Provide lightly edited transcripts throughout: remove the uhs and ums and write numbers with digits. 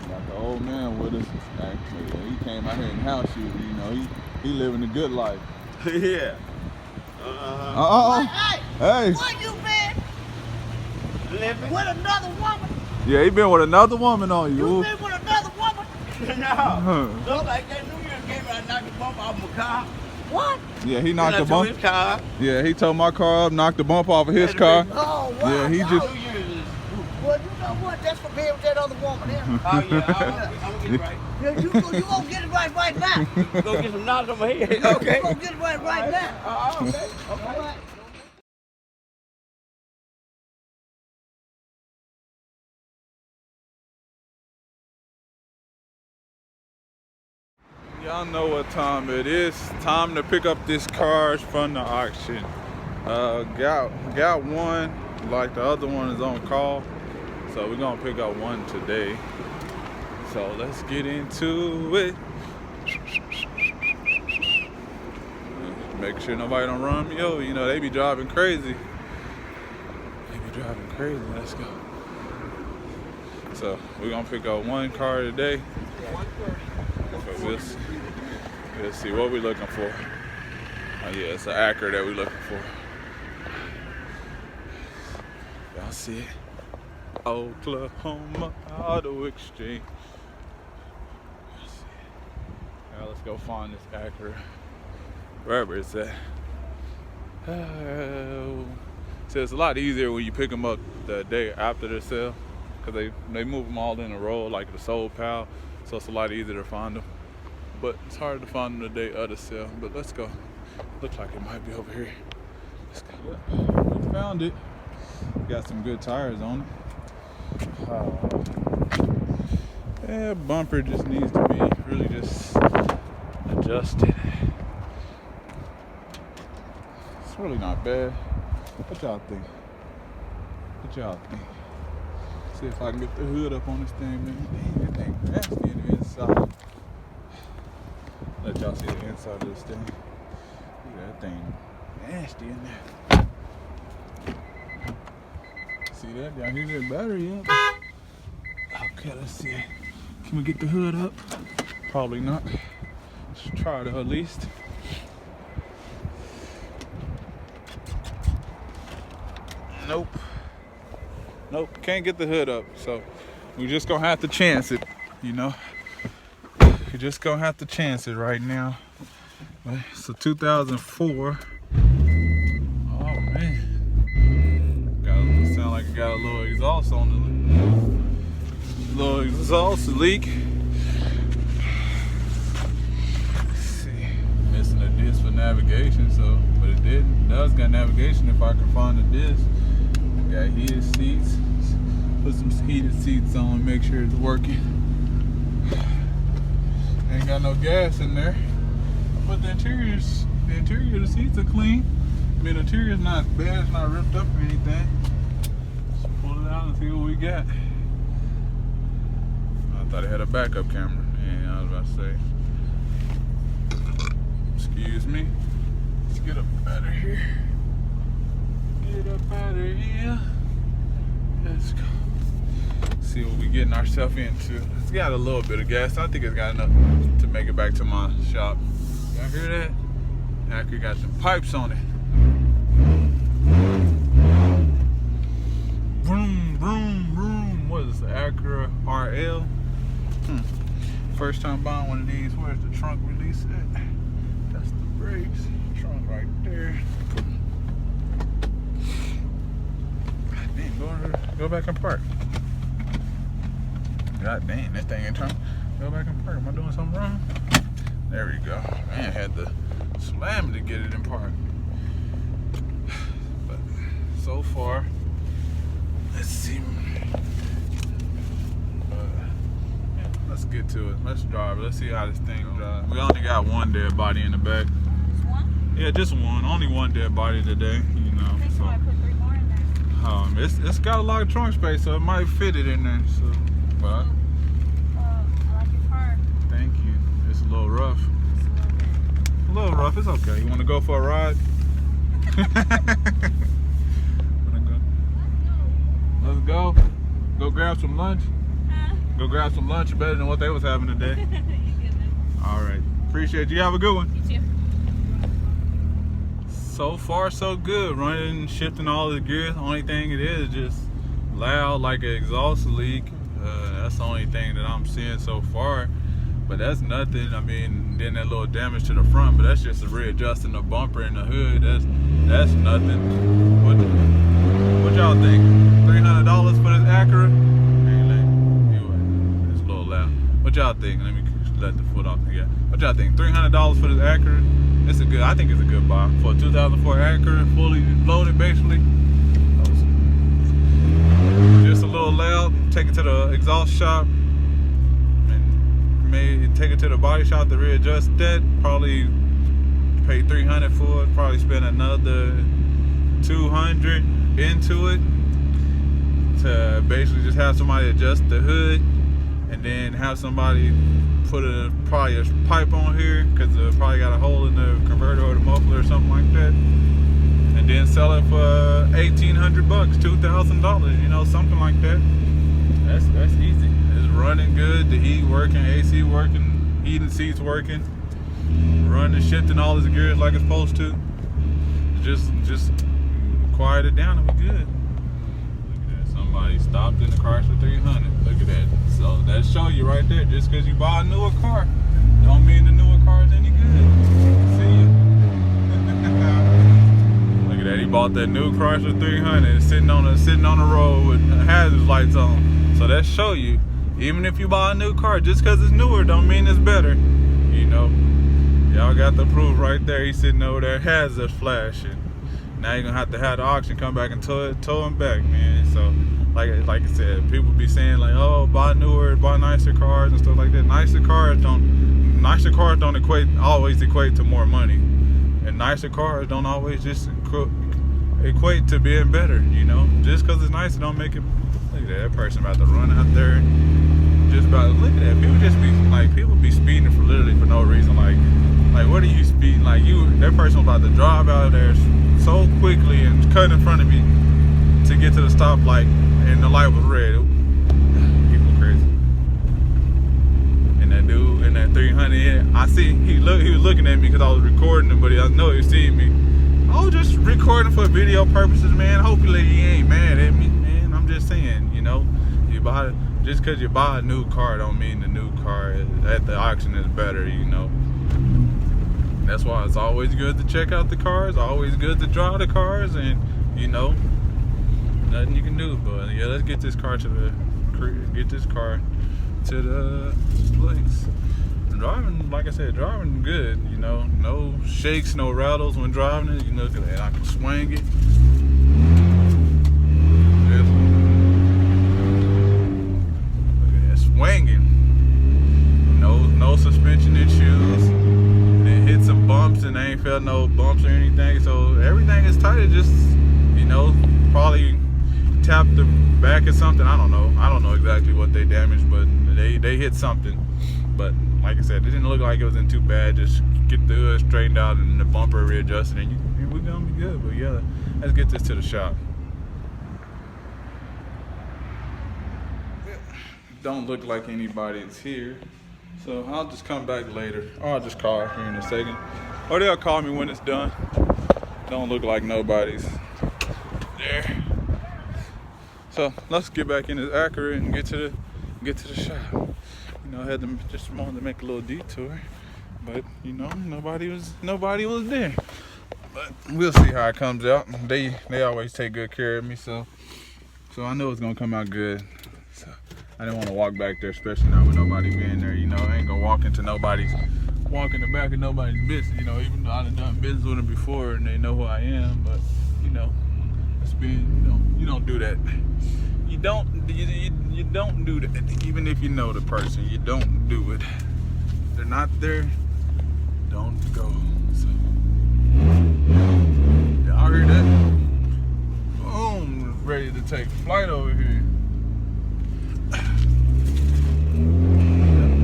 Got the old man with us. Actually, he came out here in house shoes. You know, he living a good life. Yeah. Hey. Where you been? Living. With another woman? Yeah, he been with another woman on you. You been with another woman? No. Look like that New Year's came out and knocked the bump off my car. What? Yeah, he knocked the His bump. car. Yeah, he towed my car up, knocked the bump off of his car. Oh, wow. Yeah, he just. New Year's is. Well, you know what? That's for being with that other woman there. Oh yeah, I'm gonna get it right. Yeah, you gonna get it right now. Go get some knots on my head. You Okay. gonna get it right now. Okay. All right. Y'all know what time it is. Time to pick up this cars from the auction. Got one, like the other one is on call. So we're gonna pick up one today. So let's get into it. Make sure nobody don't run me over. You know, they be driving crazy. Let's go. So we're gonna pick up one car today. So we'll see what we're looking for. Oh yeah, it's an Acura that we're looking for. Y'all see it? Oklahoma Auto Exchange. Now let's go find this Acura. Wherever it's at. So it's a lot easier when you pick them up the day after the sale, because they move them all in a row like the sold pal. So it's a lot easier to find them. But it's hard to find them the day of the sale. But let's go. Looks like it might be over here. Let's go. We found it. Got some good tires on it. Yeah, bumper just needs to be really just adjusted. It's really not bad. What y'all think? See if I can get the hood up on this thing, man. Dang, that thing nasty in the inside. Let y'all see the inside of this thing. Look at that thing nasty in there. See that? Down here's the battery up. Okay, let's see. Can we get the hood up? Probably not. Let's try to at least. Nope, can't get the hood up, so we're just gonna have to chance it, you know. We're just gonna have to chance it right now. It's a 2004. Oh man, sound like it got a little exhaust on the little exhaust leak. Let's see, missing a disc for navigation, so but it does got navigation if I can find the disc. Got heated seats. Put some heated seats on, make sure it's working. Ain't got no gas in there. But the interior of the seats are clean. I mean, the interior's not bad, it's not ripped up or anything. Let's pull it out and see what we got. I thought it had a backup camera. Yeah, I was about to say. Excuse me. Let's get up out of here. Get up out of here. Let's go. See what we getting ourselves into. It's got a little bit of gas. I think it's got enough to make it back to my shop. Y'all hear that? Acura got some pipes on it. Vroom, vroom, vroom. What is this? Acura RL? First time buying one of these. Where's the trunk release at? That's the brakes. Trunk right there. Go back and park. God dang, that thing ain't trying. Go back and park. Am I doing something wrong? There we go. Man, had to slam to get it in park. But so far, let's see. Let's get to it. Let's drive. Let's see how this thing drives. We only got one dead body in the back. Just one? Yeah, just one. Only one dead body today. You know. I think So. I put 3 more in there. It's got a lot of trunk space, so it might fit it in there. So, but I like your car. thank you. It's a little rough. It's A little rough. It's okay. You want to go for a ride? Let's go. Go grab some lunch. Go grab some lunch, better than what they was having today. You good, man? All right, appreciate you. Have a good one. You too. So far, so good. Running, shifting all the gears. The only thing it is just loud, like an exhaust leak. That's the only thing that I'm seeing so far. But that's nothing. I mean, then that little damage to the front, but that's just readjusting the bumper and the hood. That's nothing. What y'all think? $300 for this Acura? It's a little loud. What y'all think? Let me let the foot off again. What y'all think? $300 for this Acura? It's a good. I think it's a good buy for a 2004 Acura, fully loaded, basically. Just a little loud. Take it to the exhaust shop and maybe take it to the body shop to readjust that. Probably pay $300 for it. Probably spend another $200 into it to basically just have somebody adjust the hood, and then have somebody put probably a pipe on here, because probably got a hole in the converter or the muffler or something like that, and then sell it for $1,800, $2,000, you know, something like that. That's easy. It's running good, the heat working, AC working, heating seats working, running, shifting all its gears like it's supposed to. Just quiet it down and we're good. Look at that. Somebody stopped in the Chrysler 300. Look at that. So that show you right there. Just because you buy a newer car, don't mean the newer car is any good. See you. Look at that. He bought that new Chrysler 300 sitting on the road with hazard lights on. So that show you, even if you buy a new car, just because it's newer, don't mean it's better. You know, y'all got the proof right there. He's sitting over there, hazards flashing. Now you're gonna have the auction come back and tow him back, man. So, like I said, people be saying like, oh, buy newer, buy nicer cars and stuff like that. Nicer cars don't always equate to more money, and nicer cars don't always just equate to being better. You know, just because it's nicer don't make it. Look at that person about to run out there. Just about look at that. People be speeding for literally for no reason. Like what are you speeding? Like that person was about to drive out of there so quickly and cut in front of me to get to the stoplight, and the light was red. People crazy. And that dude in that 300, I see he was looking at me because I was recording him, but I know he seen me. I was just recording for video purposes, man. Hopefully he ain't mad at me, man. I'm just saying, you know, just because you buy a new car don't mean the new car at the auction is better, you know. That's why it's always good to check out the cars, always good to drive the cars, and you know, nothing you can do. But yeah, let's get this car to the place. Driving, like I said, driving good, you know, no shakes, no rattles when driving it. You know, I can swing it. Look at that, swinging. No suspension issues. Hit some bumps and I ain't felt no bumps or anything, so everything is tight. It just, you know, probably tapped the back or something. I don't know exactly what they damaged, but they hit something. But like I said, it didn't look like it was in too bad. Just get the hood straightened out and the bumper readjusted, and we're gonna be good. But yeah, let's get this to the shop. Don't look like anybody's here. So I'll just come back later, or I'll just call here in a second, or they'll call me when it's done. Don't look like nobody's there. So let's get back in this Acura and get to the shop. You know, I had to just wanted to make a little detour, but you know, nobody was there. But we'll see how it comes out. They always take good care of me, so I know it's gonna come out good. So I didn't want to walk back there, especially now with nobody being there. You know, I ain't gonna walk in the back of nobody's business. You know, even though I've done business with them before and they know who I am, but you know, you don't do that. You don't do that. Even if you know the person, you don't do it. If they're not there, don't go. So y'all heard that? Boom, ready to take flight over here.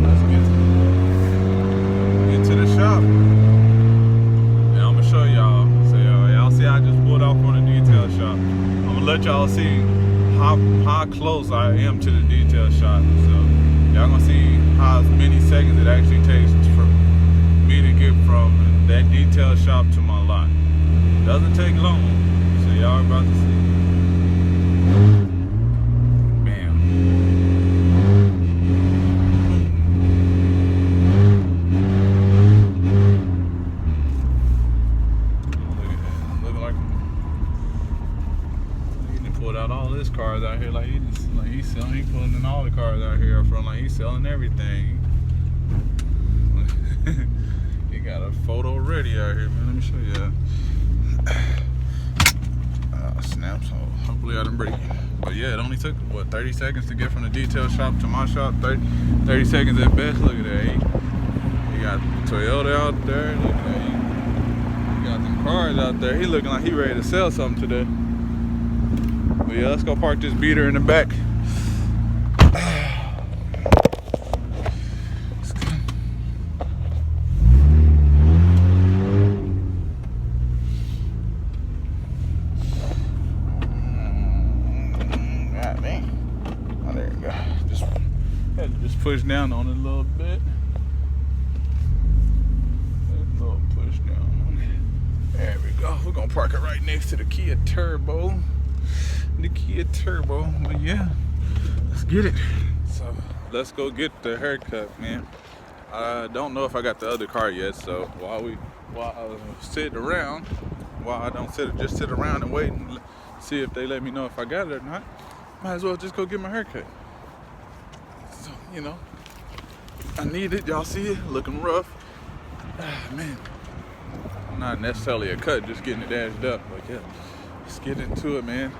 Let's get to the shop. And I'm gonna show y'all. So y'all see I just pulled off on the detail shop. I'm gonna let y'all see how close I am to the detail shop. So it actually takes for me to get from that detail shop to my lot. Doesn't take long, so y'all are about to see. Bam. Look at that. Looking like he done pulled out all his cars out here like he's selling. He pulling in all the cars out here up front like he's selling everything. He got a photo ready out here, man. Let me show you. Snap, so hopefully I didn't break it. But yeah, it only took, what, 30 seconds to get from the detail shop to my shop. 30 seconds at best. Look at that. He got Toyota out there. Look at that. He got them cars out there. He looking like he ready to sell something today. But yeah, let's go park this beater in the back. Just push down on it a little bit. A little push down on it. There we go. We're gonna park it right next to the Kia Turbo. The Kia Turbo. But yeah, let's get it. So let's go get the haircut, man. I don't know if I got the other car yet, so while I sit around, just sit around and wait and see if they let me know if I got it or not. Might as well just go get my haircut. So, you know, I need it. Y'all see it? Looking rough. Man, not necessarily a cut, just getting it dashed up. But yeah, let's get into it, man.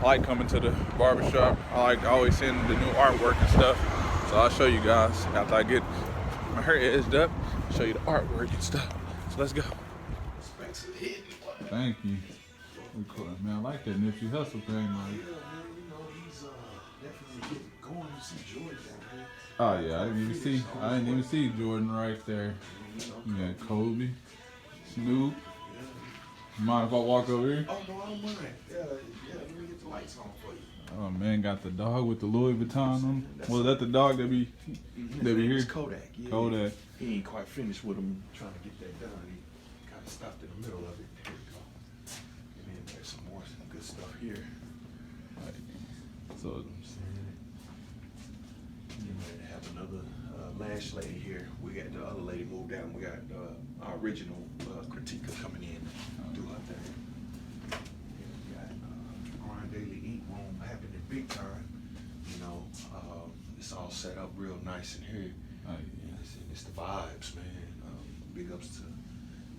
I like coming to the barbershop. I like always seeing the new artwork and stuff. So I'll show you guys after I get my hair edged up. Show you the artwork and stuff. So let's go. Thank you. Man, I like that Nipsey Hussle thing, man. Oh yeah, I didn't even see Jordan right there. You got Kobe, Snoop. Mind if I walk over here? Oh no, I don't mind. Yeah, let me get the lights on for you. Oh man, got the dog with the Louis Vuitton on him. Was that the dog that be here? It's Kodak. Yeah. Kodak. He ain't quite finished with him trying to get that done. He kind of stopped in the middle of it. Here we go. And then there's some good stuff here. So. We have another lash lady here. We got the other lady moved out. We got our original critiquer coming in to do her thing. And we got Grind Daily Ink Room happening big time. You know, it's all set up real nice in here. It's the vibes, man. Big ups to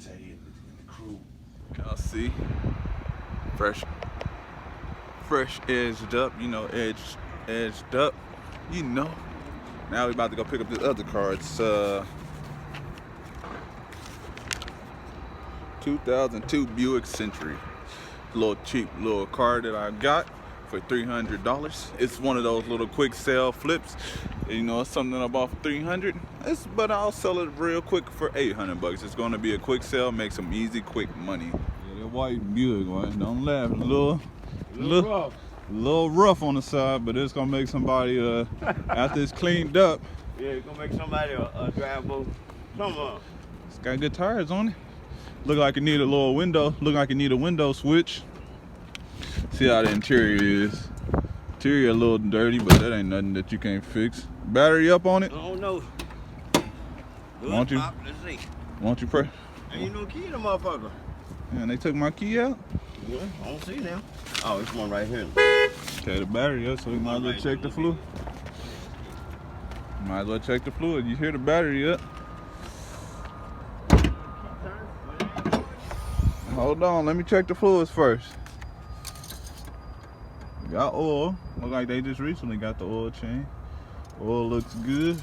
Tay and the crew. Y'all see, fresh edged up. You know, edged up. You know. Now we about to go pick up this other car. It's 2002 Buick Century. A little cheap little car that I got for $300. It's one of those little quick sale flips. You know, it's something I bought for $300. But I'll sell it real quick for $800. It's gonna be a quick sale, make some easy, quick money. Yeah, that white Buick, man. Don't laugh. A little rough on the side, but it's gonna make somebody after it's cleaned up. Yeah, it's gonna make somebody drive both. Come on. It's got good tires on it. Look like it need a little window. Look like it need a window switch. See how the interior is. Interior a little dirty, but that ain't nothing that you can't fix. Battery up on it? I don't know. Won't you? Let's see. Won't you pray? Ain't no key in the motherfucker. Man, they took my key out. Yeah, I don't see now. Oh, it's one right here. Okay, the battery up, so we might as well check the fluid. Might as well check the fluid. You hear the battery up. Hold on, let me check the fluids first. Got oil. Look like they just recently got the oil change. Oil looks good.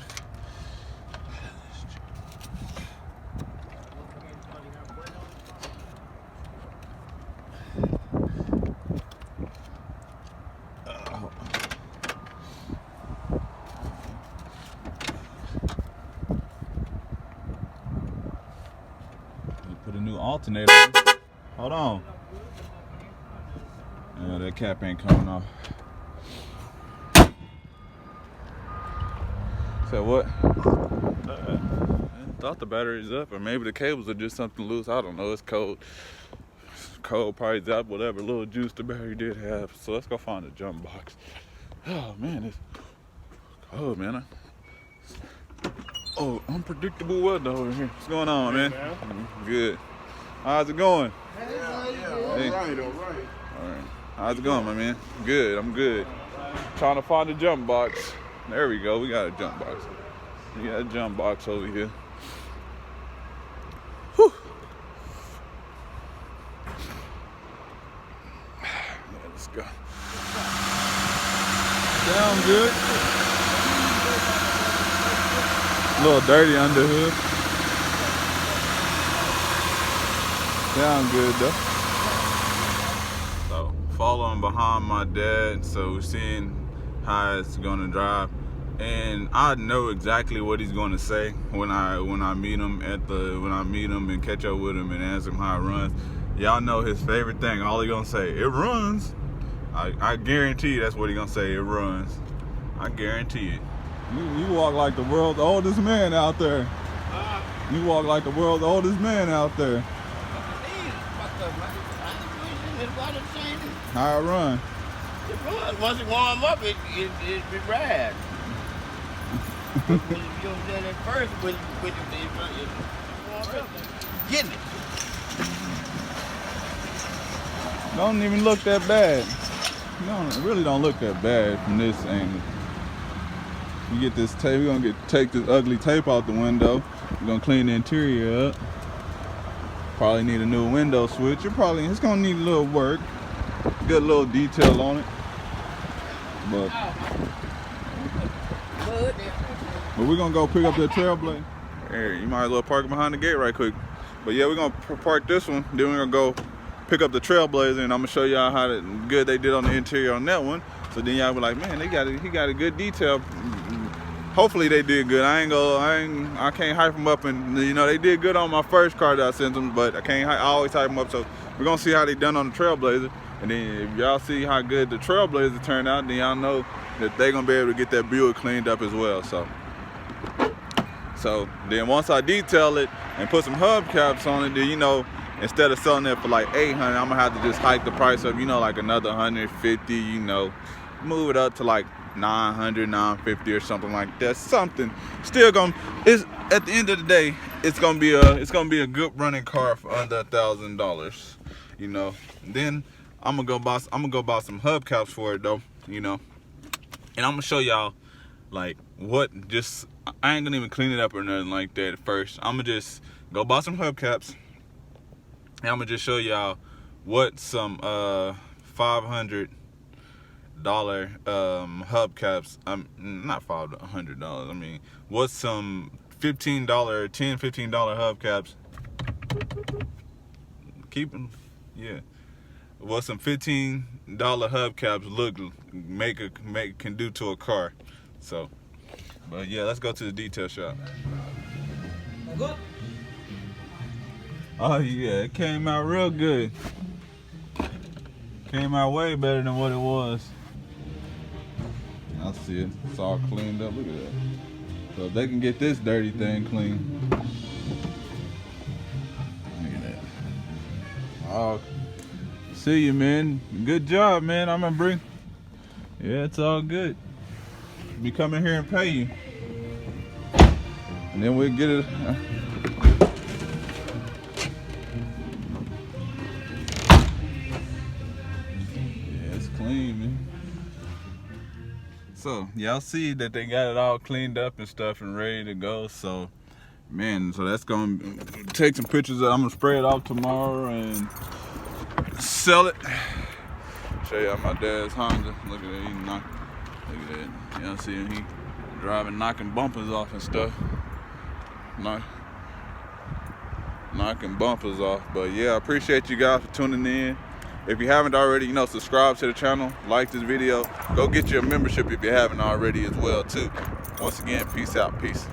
Put a new alternator. Hold on. Yeah, that cap ain't coming off. So what? I thought the battery's up, or maybe the cables are just something loose. I don't know. It's cold. Cold, probably up, whatever little juice the battery did have. So let's go find a jump box. Oh man, it's cold, man. Oh, unpredictable weather over here. What's going on, man? Good. How's it going? Hey. All right. All right. How's it going, my man? Good. I'm good. Trying to find a jump box. There we go. We got a jump box. We got a jump box over here. Whew. Let's go. Sound good. A little dirty under hood. Sound good though. So following behind my dad, so seeing how it's gonna drive, and I know exactly what he's gonna say when I meet him and catch up with him and ask him how it runs. Y'all know his favorite thing. All he gonna say, it runs. I guarantee you that's what he gonna say, it runs. I guarantee it. You walk like the world's oldest man out there. You walk like the world's oldest man out there. How it run? It runs. Once it warm up, it rad. You don't get it first when it warm up. Getting it. Don't even look that bad. No, it really don't look that bad from this angle. You get this tape, we're gonna take this ugly tape out the window. We're gonna clean the interior up. Probably need a new window switch. It's gonna need a little work. Get a little detail on it. But we're gonna go pick up that Trailblazer. Hey, you might as well park it behind the gate right quick. But yeah, we're gonna park this one. Then we're gonna go pick up the Trailblazer, and I'm gonna show y'all how good they did on the interior on that one. So then y'all be like, man, he got a good detail. Hopefully they did good. I can't hype them up, and you know they did good on my first car that I sent them, but I always hype them up. So we're gonna see how they done on the Trailblazer, and then if y'all see how good the Trailblazer turned out, then y'all know that they're gonna be able to get that Buick cleaned up as well. So then once I detail it and put some hubcaps on it, then you know, instead of selling it for like $800, I'm gonna have to just hike the price up, you know, like another $150, you know, move it up to like $900, $950 or something like that. Something still is at the end of the day, it's gonna be a good running car for under $1,000, you know. Then I'm gonna go buy some hubcaps for it though, you know, and I'm gonna show y'all like I ain't gonna even clean it up or nothing like that at first. I'm gonna just go buy some hubcaps, and I'm gonna just show y'all what some $500 hubcaps, not $500, I mean what some $15, $10-15 hubcaps, keep them, yeah, what some $15 hubcaps can do to a car. So but yeah, let's go to the detail shop. Good. Oh yeah, it came out real good. Came out way better than what it was. I see it. It's all cleaned up. Look at that. So if they can get this dirty thing clean. Look at that. Oh, see you, man. Good job, man. I'm gonna bring. Yeah, it's all good. Be coming here and pay you. And then we'll get it. Clean, man. So y'all see that they got it all cleaned up and stuff and ready to go. So man, so that's gonna take some pictures. I'm gonna spray it off tomorrow and sell it. Show y'all my dad's Honda. Look at that. Look at that. Y'all see him? He driving, knocking bumpers off and stuff. Knocking bumpers off. But yeah, I appreciate you guys for tuning in. If you haven't already, you know, subscribe to the channel, like this video, go get your membership if you haven't already as well too. Once again, peace out, peace.